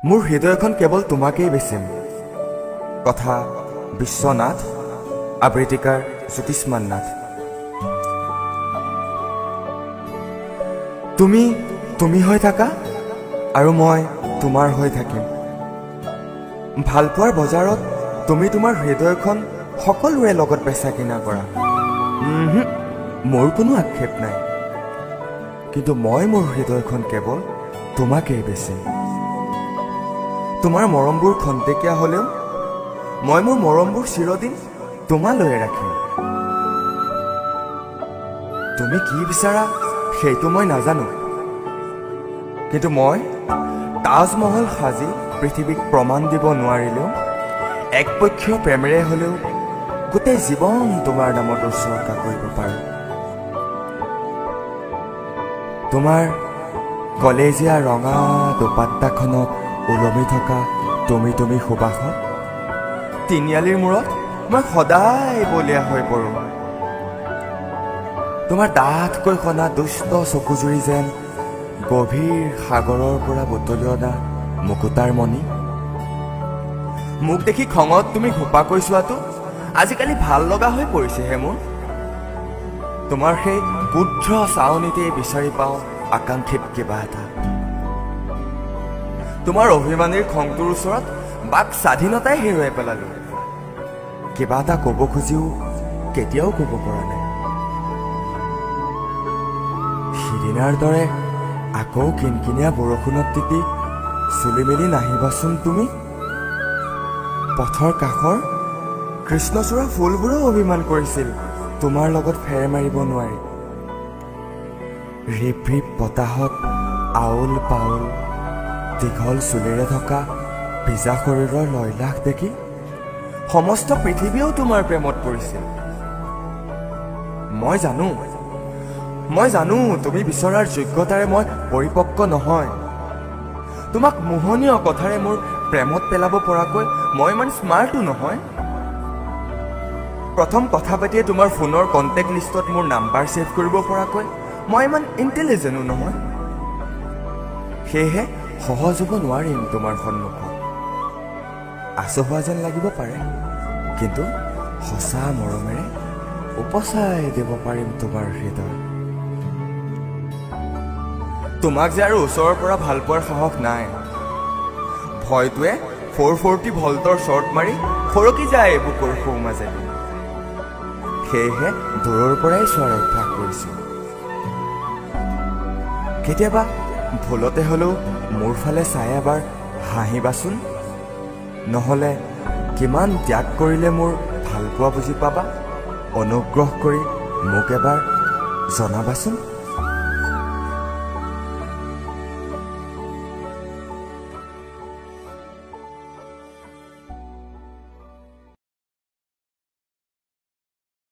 মোৰ হৃদয়খন কেৱল তোমাকেই বেচিম। কথা বিশ্বনাথ, আবৃত্তিকাৰ জ্যোতিষ্মান নাথ। তুমি তুমি হৈ থাকা আৰু মই তোমাৰ হৈ থাকিম। ভালপোৱাৰ বজাৰত তুমি তোমাৰ হৃদয়খন সকলোৰে লগত বেচা কিনা কৰা। মোৰ কোনো আক্ষেপ নাই, কিন্তু মই মোৰ হৃদয়খন কেৱল তোমাকেই বেচিম। তোমাৰ মৰমবোৰ খন্তেকীয়া হ'লেও মই মোৰ মৰমবোৰ চিৰদিন তোমালৈয়ে ৰাখিম। তুমি কি বিচাৰা সেইটো মই নাজানো, কিন্তু মই তাজমহল সাজি পৃথিৱীক প্ৰমাণ দিব নোৱাৰিলেও একপক্ষীয় প্ৰেমেৰে হ'লেও গোটেই জীৱন তোমাৰ নামত উৎসৰ্গা কৰিব পাৰোঁ। তোমাৰ কলেজীয়া ৰঙা দুপাট্টাখনত ওলমি থকা তুমি তুমি সুবাসত তিনিআলিৰ মূৰত মই সদায় বলীয়া হৈ পৰোঁ। তোমাৰ ডাঠকৈ সনা দুষ্ট চকুজুৰি যেন গভীৰ সাগৰৰ পৰা বুটলি অনা মুকুতাৰ মণি। মোক দেখি খঙত তুমি ঘোপাকৈ চোৱাটো আজিকালি ভাল লগা হৈ পৰিছেহে মোৰ। তোমাৰ সেই ক্ষুদ্ৰ চাৱনিতেই বিচাৰি পাওঁ আকাংক্ষিত কিবা এটা। তোমাৰ অভিমানীৰ খংটোৰ ওচৰত বাক স্বাধীনতাই হেৰুৱাই পেলালোঁ। কিবা এটা ক'ব খুজিও কেতিয়াও ক'ব পৰা নাই। সিদিনাৰ দৰে আকৌ কিনকিনীয়া বৰষুণত তিতি চুলি মেলি নাহিবাচোন তুমি। পথৰ কাষৰ কৃষ্ণচূড়া ফুলবোৰেও অভিমান কৰিছিল তোমাৰ লগত ফেৰ মাৰিব নোৱাৰি। ৰিপ ৰিপ বতাহত আউল পাউল দীঘল চুলিৰে থকা ভিজা শৰীৰৰ লয়লাস দেখি সমস্ত পৃথিৱীও তোমাৰ প্ৰেমত পৰিছিল। মই জানো তুমি বিচৰাৰ যোগ্যতাৰে মই পৰিপক্ক নহয়। তোমাক মোহনীয় কথাৰে মোৰ প্ৰেমত পেলাব পৰাকৈ মই ইমান স্মাৰ্টো নহয়। প্ৰথম কথা পাতিয়ে তোমাৰ ফোনৰ কণ্টেক্ট লিষ্টত মোৰ নাম্বাৰ ছেভ কৰিব পৰাকৈ মই ইমান ইণ্টেলিজেণ্টো নহয়। সেয়েহে সহজ হ'ব নোৱাৰিম তোমাৰ সন্মুখত। আচহুৱা যেন লাগিব পাৰে, কিন্তু সঁচা মৰমেৰে উপচাই দিব পাৰিম তোমাৰ হৃদয়। তোমাক যে আৰু ওচৰৰ পৰা ভাল পোৱাৰ সাহস নাই। ভয়টোৱে 440 ভল্টৰ শ্বৰ্ট মাৰি সৰকি যায় বুকুৰ সৌ মাজেদি। সেয়েহে দূৰৰ পৰাই চোৱাৰ অভ্যাস কৰিছোঁ। কেতিয়াবা ভুলতে হ'লেও মোৰ ফালে চাই এবাৰ হাঁহিবাচোন। নহ'লে কিমান ত্যাগ কৰিলে মোৰ ভালপোৱা বুজি পাবা, অনুগ্ৰহ কৰি মোক এবাৰ জনাবাচোন।